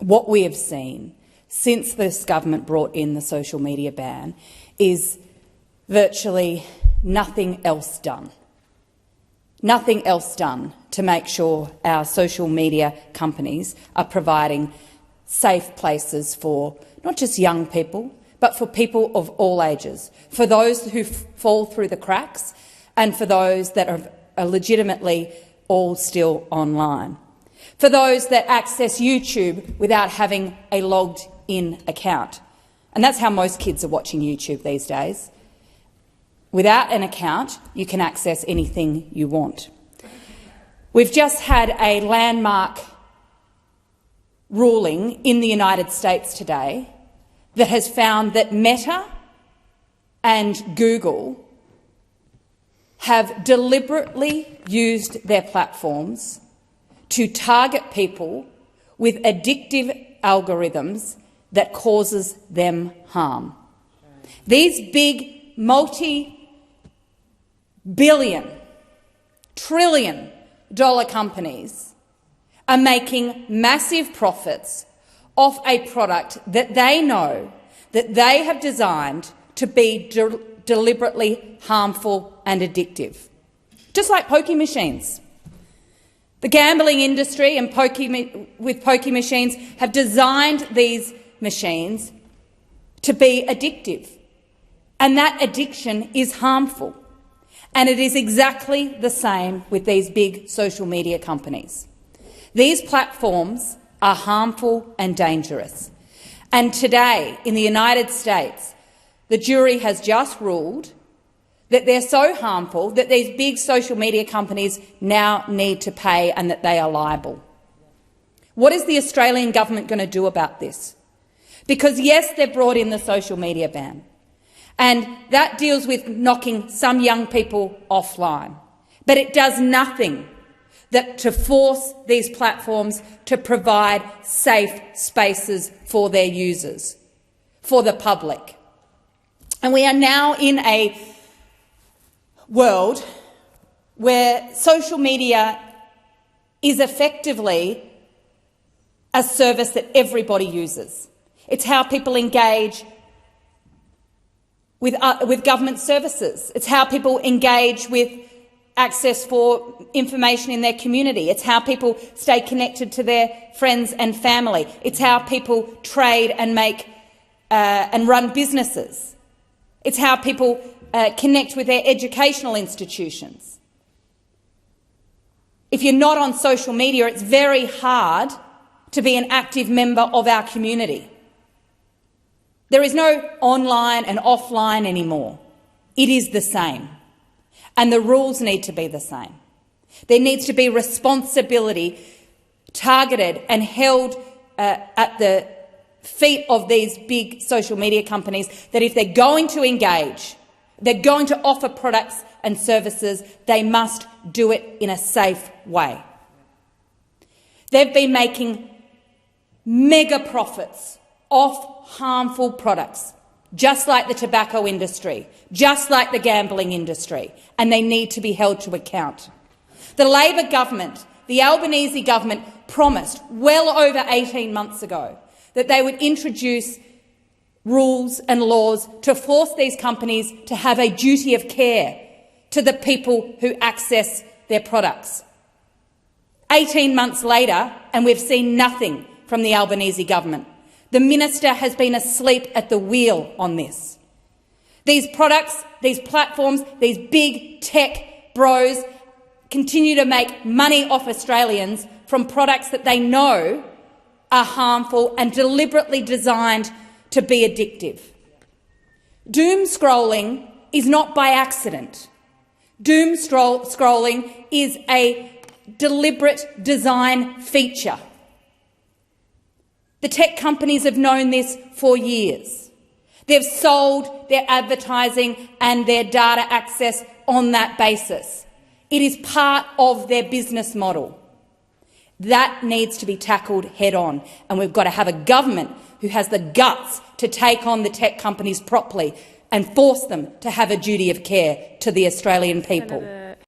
what we have seen since this government brought in the social media ban is virtually nothing else done. Nothing else done to make sure our social media companies are providing safe places for not just young people, but for people of all ages, for those who fall through the cracks and for those that are legitimately all still online, for those that access YouTube without having a logged-in account. And that's how most kids are watching YouTube these days. Without an account, you can access anything you want. We've just had a landmark ruling in the United States today that has found that Meta and Google have deliberately used their platforms to target people with addictive algorithms that causes them harm. These big multi-billion, trillion-dollar companies are making massive profits off a product that they know that they have designed to be deliberately harmful and addictive, just like pokie machines. The gambling industry and with pokie machines have designed these machines to be addictive, and that addiction is harmful. And it is exactly the same with these big social media companies. These platforms are harmful and dangerous. And today, in the United States, the jury has just ruled that they're so harmful that these big social media companies now need to pay and that they are liable. What is the Australian government going to do about this? Because, yes, they've brought in the social media ban, and that deals with knocking some young people offline, but it does nothing to force these platforms to provide safe spaces for their users, for the public. And we are now in a world where social media is effectively a service that everybody uses. It's how people engage with government services. It's how people engage with access for information in their community. It's how people stay connected to their friends and family. It's how people trade and make and run businesses. It's how people connect with their educational institutions. If you're not on social media, it's very hard to be an active member of our community. There is no online and offline anymore. It is the same. And the rules need to be the same. There needs to be responsibility targeted and held at the feet of these big social media companies that if they're going to engage, they're going to offer products and services, they must do it in a safe way. They've been making mega profits off harmful products, just like the tobacco industry, just like the gambling industry, and they need to be held to account. The Labor government, the Albanese government, promised well over 18 months ago that they would introduce rules and laws to force these companies to have a duty of care to the people who access their products. 18 months later, and we've seen nothing from the Albanese government. The minister has been asleep at the wheel on this. These products, these platforms, these big tech bros continue to make money off Australians from products that they know are harmful and deliberately designed to be addictive. Doom scrolling is not by accident. Doom scrolling is a deliberate design feature. The tech companies have known this for years. They've sold their advertising and their data access on that basis. It is part of their business model. That needs to be tackled head-on, and we've got to have a government who has the guts to take on the tech companies properly and force them to have a duty of care to the Australian people.